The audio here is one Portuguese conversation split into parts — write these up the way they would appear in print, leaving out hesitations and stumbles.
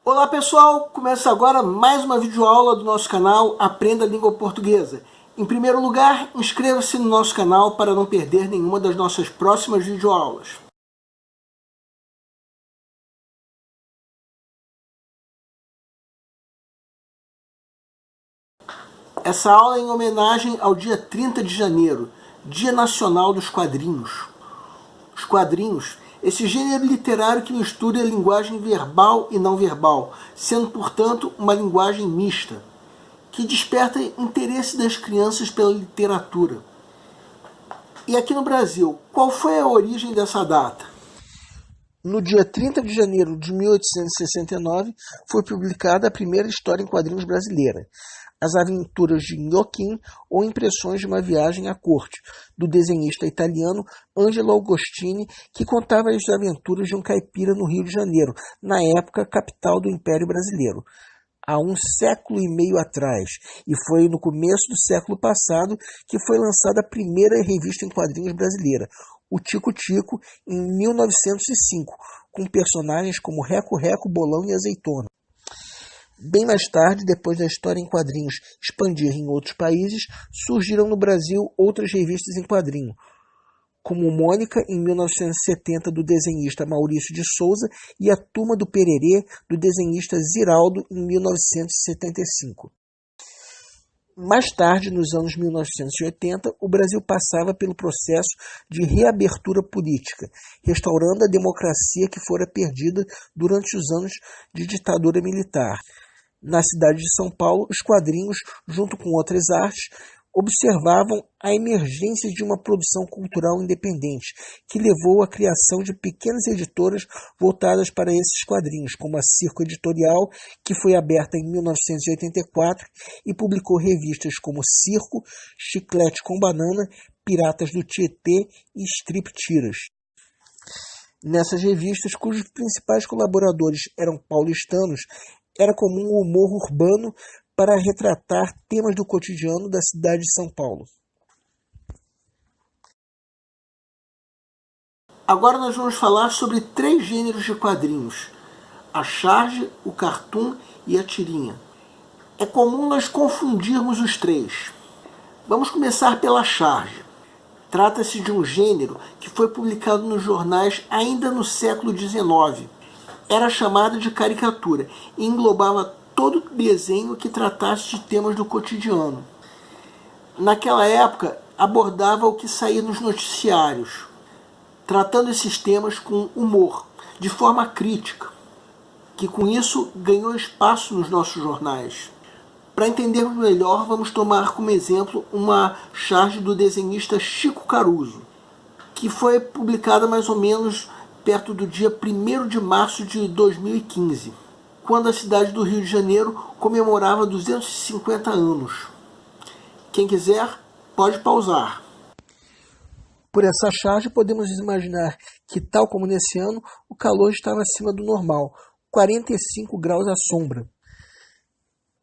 Olá pessoal, começa agora mais uma videoaula do nosso canal Aprenda a Língua Portuguesa. Em primeiro lugar, inscreva-se no nosso canal para não perder nenhuma das nossas próximas videoaulas. Essa aula é em homenagem ao dia 30 de janeiro, Dia Nacional dos Quadrinhos. Os quadrinhos, esse gênero literário que mistura a linguagem verbal e não verbal, sendo, portanto, uma linguagem mista, que desperta interesse das crianças pela literatura. E aqui no Brasil, qual foi a origem dessa data? No dia 30 de janeiro de 1869, foi publicada a primeira história em quadrinhos brasileira, As Aventuras de Nhoquim, ou Impressões de uma Viagem à Corte, do desenhista italiano Angelo Agostini, que contava as aventuras de um caipira no Rio de Janeiro, na época capital do Império Brasileiro, há um século e meio atrás, e foi no começo do século passado que foi lançada a primeira revista em quadrinhos brasileira, o Tico Tico, em 1905, com personagens como Reco Reco, Bolão e Azeitona. Bem mais tarde, depois da história em quadrinhos expandir em outros países, surgiram no Brasil outras revistas em quadrinho, como Mônica, em 1970, do desenhista Maurício de Souza, e A Turma do Pererê, do desenhista Ziraldo, em 1975. Mais tarde, nos anos 1980, o Brasil passava pelo processo de reabertura política, restaurando a democracia que fora perdida durante os anos de ditadura militar. Na cidade de São Paulo, os quadrinhos, junto com outras artes, observavam a emergência de uma produção cultural independente, que levou à criação de pequenas editoras voltadas para esses quadrinhos, como a Circo Editorial, que foi aberta em 1984 e publicou revistas como Circo, Chiclete com Banana, Piratas do Tietê e Strip Tiras. Nessas revistas, cujos principais colaboradores eram paulistanos, era comum o humor urbano para retratar temas do cotidiano da cidade de São Paulo. Agora nós vamos falar sobre 3 gêneros de quadrinhos: a charge, o cartoon e a tirinha. É comum nós confundirmos os 3. Vamos começar pela charge. Trata-se de um gênero que foi publicado nos jornais ainda no século XIX. Era chamada de caricatura e englobava todo desenho que tratasse de temas do cotidiano. Naquela época, abordava o que saía nos noticiários, tratando esses temas com humor, de forma crítica, que com isso ganhou espaço nos nossos jornais. Para entendermos melhor, vamos tomar como exemplo uma charge do desenhista Chico Caruso, que foi publicada mais ou menos perto do dia 1º de março de 2015, quando a cidade do Rio de Janeiro comemorava 250 anos. Quem quiser, pode pausar. Por essa charge, podemos imaginar que, tal como nesse ano, o calor estava acima do normal, 45 graus à sombra.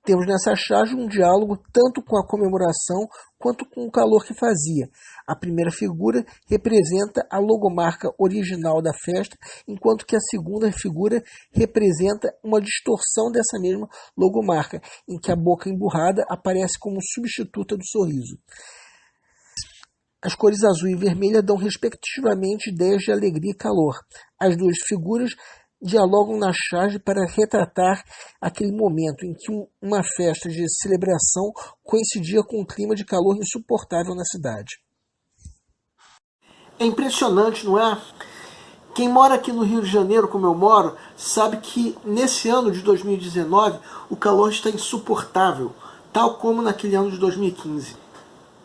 Temos nessa charge um diálogo tanto com a comemoração quanto com o calor que fazia. A primeira figura representa a logomarca original da festa, enquanto que a segunda figura representa uma distorção dessa mesma logomarca, em que a boca emburrada aparece como substituta do sorriso. As cores azul e vermelha dão respectivamente ideias de alegria e calor. As duas figuras dialogam na charge para retratar aquele momento em que uma festa de celebração coincidia com um clima de calor insuportável na cidade. É impressionante, não é? Quem mora aqui no Rio de Janeiro, como eu moro, sabe que nesse ano de 2019 o calor está insuportável, tal como naquele ano de 2015.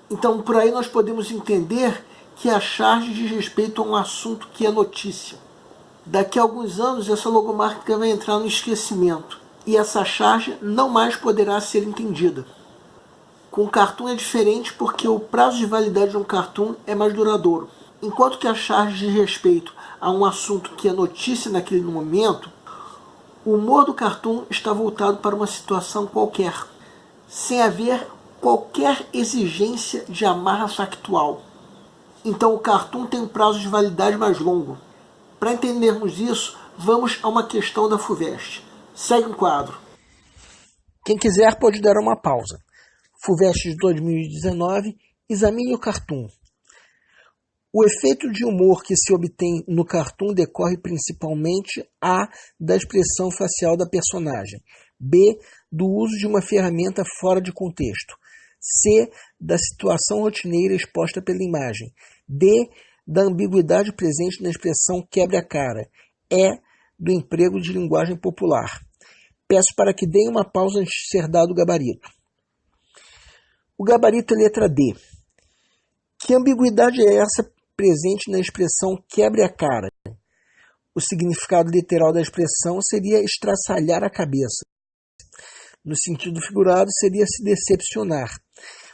Então, por aí nós podemos entender que a charge diz respeito a um assunto que é notícia. Daqui a alguns anos, essa logomarca vai entrar no esquecimento e essa charge não mais poderá ser entendida. Com o cartoon é diferente porque o prazo de validade de um cartoon é mais duradouro. Enquanto que a charge diz respeito a um assunto que é notícia naquele momento, o humor do cartoon está voltado para uma situação qualquer, sem haver qualquer exigência de amarra factual. Então o cartoon tem um prazo de validade mais longo. Para entendermos isso, vamos a uma questão da FUVEST. Segue o quadro. Quem quiser pode dar uma pausa. FUVEST de 2019, examine o cartoon. O efeito de humor que se obtém no cartoon decorre principalmente a. da expressão facial da personagem, b. do uso de uma ferramenta fora de contexto, c. da situação rotineira exposta pela imagem, d. da ambiguidade presente na expressão quebra-cara, e. do emprego de linguagem popular. Peço para que deem uma pausa antes de ser dado o gabarito. O gabarito é letra D. Que ambiguidade é essa presente na expressão quebre a cara? O significado literal da expressão seria estraçalhar a cabeça. No sentido figurado, seria se decepcionar.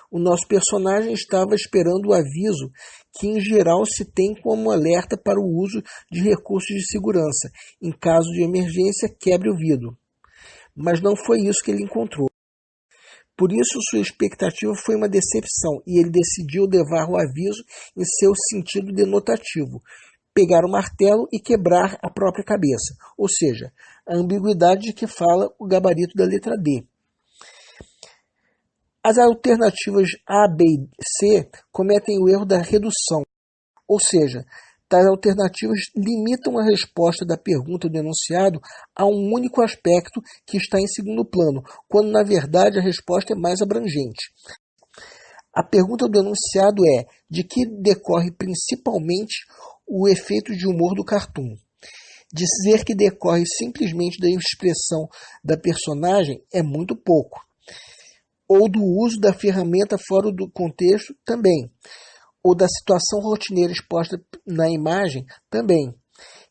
O nosso personagem estava esperando o aviso que, em geral, se tem como alerta para o uso de recursos de segurança. Em caso de emergência, quebre o vidro. Mas não foi isso que ele encontrou. Por isso, sua expectativa foi uma decepção e ele decidiu levar o aviso em seu sentido denotativo, pegar o martelo e quebrar a própria cabeça, ou seja, a ambiguidade de que fala o gabarito da letra D. As alternativas A, B e C cometem o erro da redução, ou seja, tais alternativas limitam a resposta da pergunta do enunciado a um único aspecto que está em segundo plano, quando na verdade a resposta é mais abrangente. A pergunta do enunciado é: de que decorre principalmente o efeito de humor do cartoon? Dizer que decorre simplesmente da expressão da personagem é muito pouco. Ou do uso da ferramenta fora do contexto também. Ou da situação rotineira exposta na imagem também.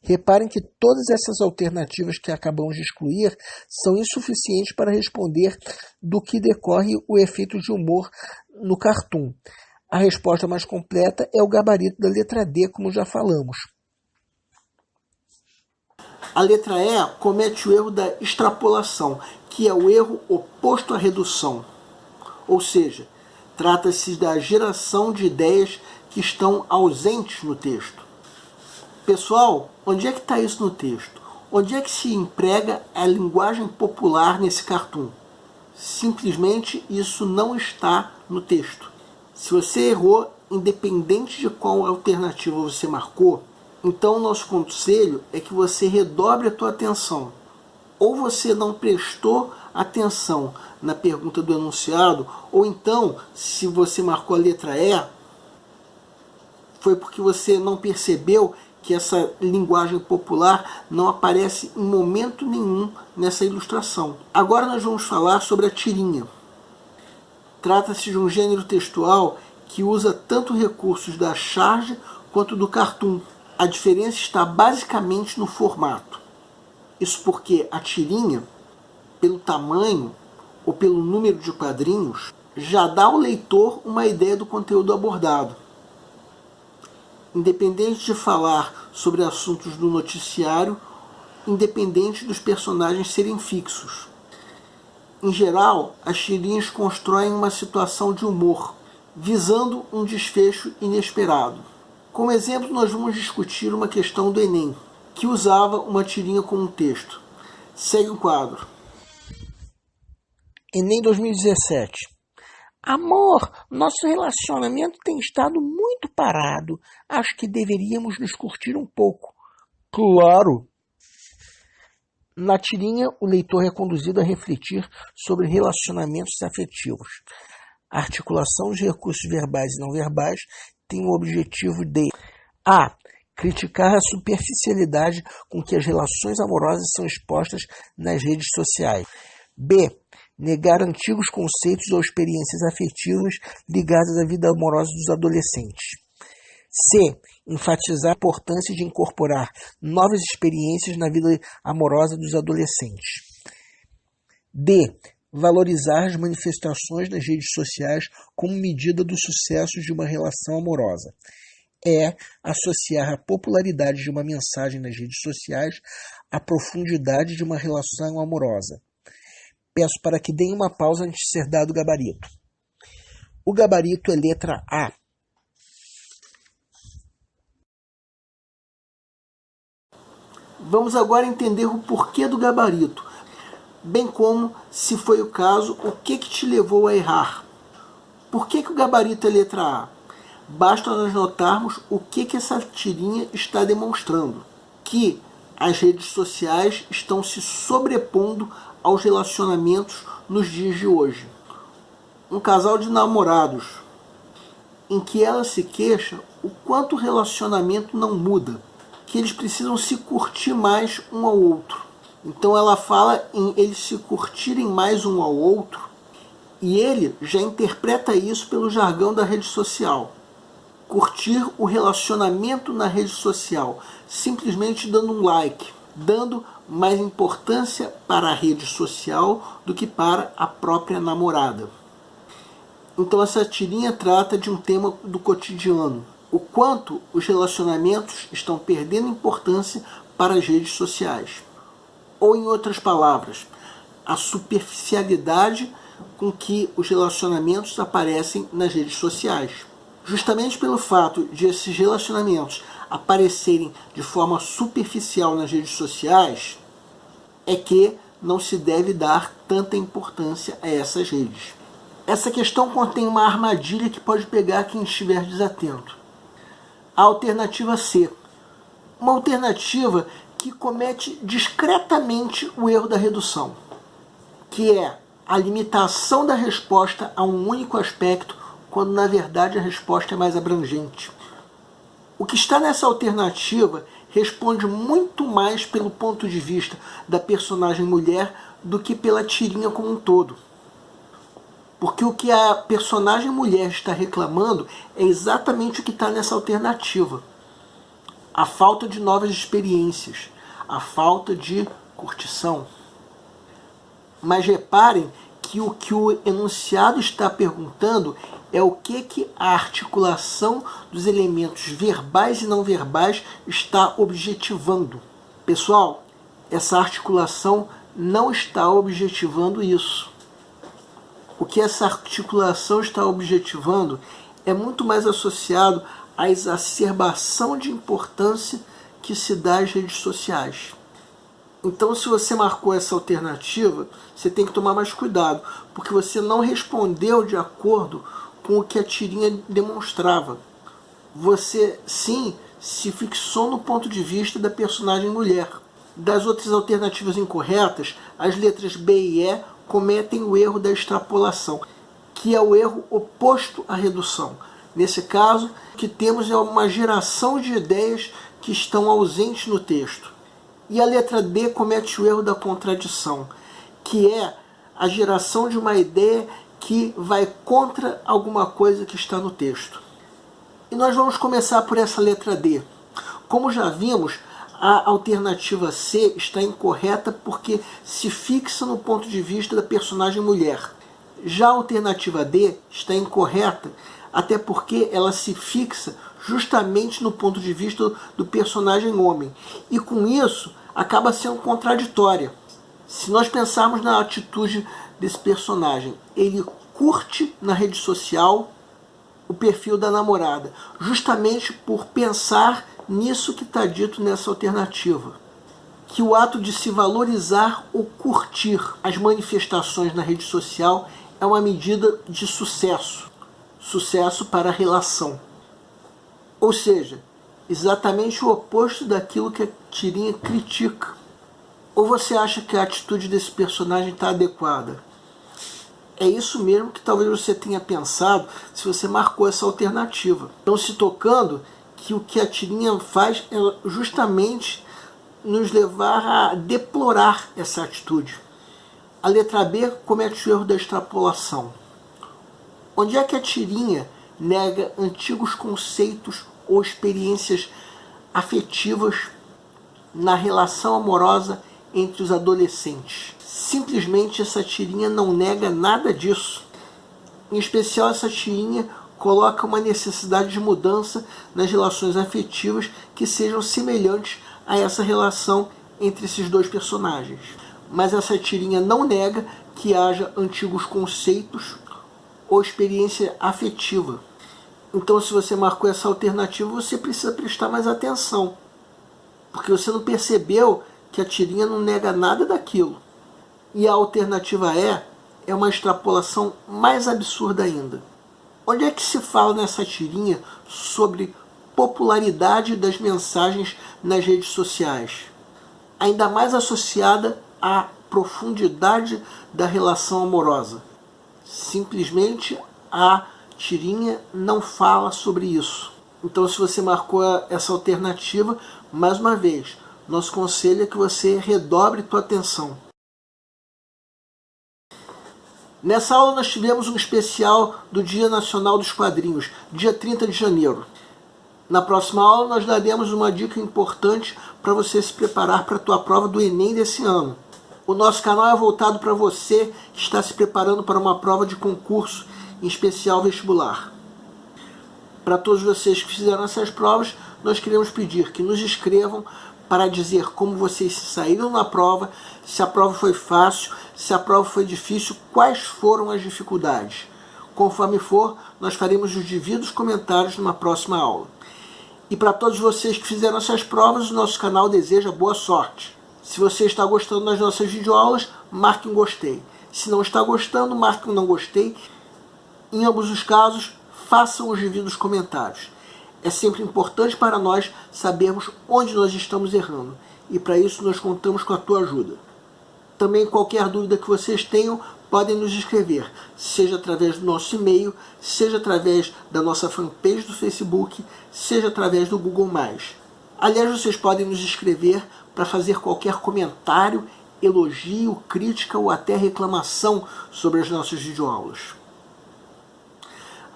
Reparem que todas essas alternativas que acabamos de excluir são insuficientes para responder do que decorre o efeito de humor no cartoon. A resposta mais completa é o gabarito da letra D, como já falamos. A letra E comete o erro da extrapolação, que é o erro oposto à redução. Ou seja, trata-se da geração de ideias que estão ausentes no texto. Pessoal, onde é que está isso no texto? Onde é que se emprega a linguagem popular nesse cartoon? Simplesmente isso não está no texto. Se você errou, independente de qual alternativa você marcou, então o nosso conselho é que você redobre a tua atenção. Ou você não prestou atenção na pergunta do enunciado, ou então, se você marcou a letra E, foi porque você não percebeu que essa linguagem popular não aparece em momento nenhum nessa ilustração. Agora nós vamos falar sobre a tirinha. Trata-se de um gênero textual que usa tanto recursos da charge quanto do cartoon. A diferença está basicamente no formato. Isso porque a tirinha, pelo tamanho ou pelo número de quadrinhos, já dá ao leitor uma ideia do conteúdo abordado. Independente de falar sobre assuntos do noticiário, independente dos personagens serem fixos. Em geral, as tirinhas constroem uma situação de humor, visando um desfecho inesperado. Como exemplo, nós vamos discutir uma questão do Enem, que usava uma tirinha como texto. Segue o quadro. Enem 2017. Amor, nosso relacionamento tem estado muito parado. Acho que deveríamos nos curtir um pouco. Claro! Na tirinha, o leitor é conduzido a refletir sobre relacionamentos afetivos. A articulação de recursos verbais e não verbais tem o objetivo de a. criticar a superficialidade com que as relações amorosas são expostas nas redes sociais. B. negar antigos conceitos ou experiências afetivas ligadas à vida amorosa dos adolescentes. C. enfatizar a importância de incorporar novas experiências na vida amorosa dos adolescentes. D. valorizar as manifestações nas redes sociais como medida do sucesso de uma relação amorosa. E. associar a popularidade de uma mensagem nas redes sociais à profundidade de uma relação amorosa. Peço para que deem uma pausa antes de ser dado o gabarito. O gabarito é letra A. Vamos agora entender o porquê do gabarito. bem como, se foi o caso, o que te levou a errar. Por que o gabarito é letra A? Basta nós notarmos o que essa tirinha está demonstrando. Que as redes sociais estão se sobrepondo aos relacionamentos nos dias de hoje. Um casal de namorados, em que ela se queixa o quanto o relacionamento não muda, que eles precisam se curtir mais um ao outro. Então ela fala em eles se curtirem mais um ao outro, e ele já interpreta isso pelo jargão da rede social. Curtir o relacionamento na rede social, simplesmente dando um like, dando mais importância para a rede social do que para a própria namorada. Então essa tirinha trata de um tema do cotidiano, o quanto os relacionamentos estão perdendo importância para as redes sociais. Ou em outras palavras, a superficialidade com que os relacionamentos aparecem nas redes sociais. Justamente pelo fato de esses relacionamentos aparecerem de forma superficial nas redes sociais, é que não se deve dar tanta importância a essas redes. Essa questão contém uma armadilha que pode pegar quem estiver desatento. A alternativa C. Uma alternativa que comete discretamente o erro da redução, que é a limitação da resposta a um único aspecto, quando na verdade a resposta é mais abrangente. O que está nessa alternativa responde muito mais pelo ponto de vista da personagem mulher do que pela tirinha como um todo. Porque o que a personagem mulher está reclamando é exatamente o que está nessa alternativa. A falta de novas experiências, a falta de curtição. Mas reparem que o enunciado está perguntando é o que a articulação dos elementos verbais e não verbais está objetivando. Pessoal, essa articulação não está objetivando isso. O que essa articulação está objetivando é muito mais associado à exacerbação de importância que se dá às redes sociais. Então, se você marcou essa alternativa, você tem que tomar mais cuidado, porque você não respondeu de acordo com o que a tirinha demonstrava. Você, sim, se fixou no ponto de vista da personagem mulher. Das outras alternativas incorretas, as letras B e E cometem o erro da extrapolação, que é o erro oposto à redução. Nesse caso, o que temos é uma geração de ideias que estão ausentes no texto. E a letra D comete o erro da contradição, que é a geração de uma ideia que vai contra alguma coisa que está no texto. E nós vamos começar por essa letra D. Como já vimos, a alternativa C está incorreta porque se fixa no ponto de vista da personagem mulher. Já a alternativa D está incorreta até porque ela se fixa justamente no ponto de vista do personagem homem. E com isso acaba sendo contraditória. Se nós pensarmos na atitude desse personagem, ele curte na rede social o perfil da namorada, justamente por pensar nisso que está dito nessa alternativa. Que o ato de se valorizar ou curtir as manifestações na rede social é uma medida de sucesso. Sucesso para a relação. Ou seja, exatamente o oposto daquilo que a tirinha critica. Ou você acha que a atitude desse personagem está adequada? É isso mesmo que talvez você tenha pensado se você marcou essa alternativa. Não se tocando que o que a tirinha faz é justamente nos levar a deplorar essa atitude. A letra B comete o erro da extrapolação. Onde é que a tirinha nega antigos conceitos ou experiências afetivas na relação amorosa entre os adolescentes? Simplesmente essa tirinha não nega nada disso. Em especial, essa tirinha coloca uma necessidade de mudança nas relações afetivas que sejam semelhantes a essa relação entre esses dois personagens. Mas essa tirinha não nega que haja antigos conceitos ou experiência afetiva. Então, se você marcou essa alternativa, você precisa prestar mais atenção, porque você não percebeu que a tirinha não nega nada daquilo. E a alternativa é uma extrapolação mais absurda ainda. Onde é que se fala nessa tirinha sobre popularidade das mensagens nas redes sociais? Ainda mais associada à profundidade da relação amorosa. Simplesmente a tirinha não fala sobre isso. Então, se você marcou essa alternativa, mais uma vez, nosso conselho é que você redobre sua atenção. Nessa aula nós tivemos um especial do Dia Nacional dos Quadrinhos, dia 30 de janeiro. Na próxima aula nós daremos uma dica importante para você se preparar para a tua prova do Enem desse ano. O nosso canal é voltado para você que está se preparando para uma prova de concurso, em especial vestibular. Para todos vocês que fizeram essas provas, nós queremos pedir que nos escrevam para dizer como vocês se saíram na prova, se a prova foi fácil, se a prova foi difícil, quais foram as dificuldades. Conforme for, nós faremos os devidos comentários numa próxima aula. E para todos vocês que fizeram essas provas, o nosso canal deseja boa sorte. Se você está gostando das nossas videoaulas, marque um gostei. Se não está gostando, marque um não gostei. Em ambos os casos, façam os devidos comentários. É sempre importante para nós sabermos onde nós estamos errando. E para isso nós contamos com a tua ajuda. Também qualquer dúvida que vocês tenham, podem nos escrever, seja através do nosso e-mail, seja através da nossa fanpage do Facebook, seja através do Google+. Aliás, vocês podem nos escrever para fazer qualquer comentário, elogio, crítica ou até reclamação sobre as nossas videoaulas.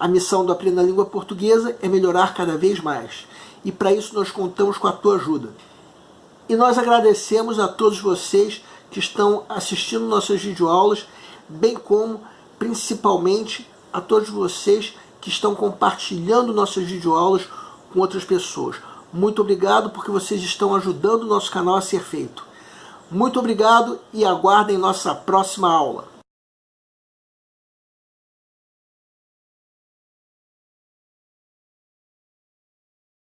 A missão do Aprenda a Língua Portuguesa é melhorar cada vez mais. E para isso nós contamos com a tua ajuda. E nós agradecemos a todos vocês que estão assistindo nossas videoaulas, bem como, principalmente, a todos vocês que estão compartilhando nossas videoaulas com outras pessoas. Muito obrigado porque vocês estão ajudando o nosso canal a ser feito. Muito obrigado e aguardem nossa próxima aula.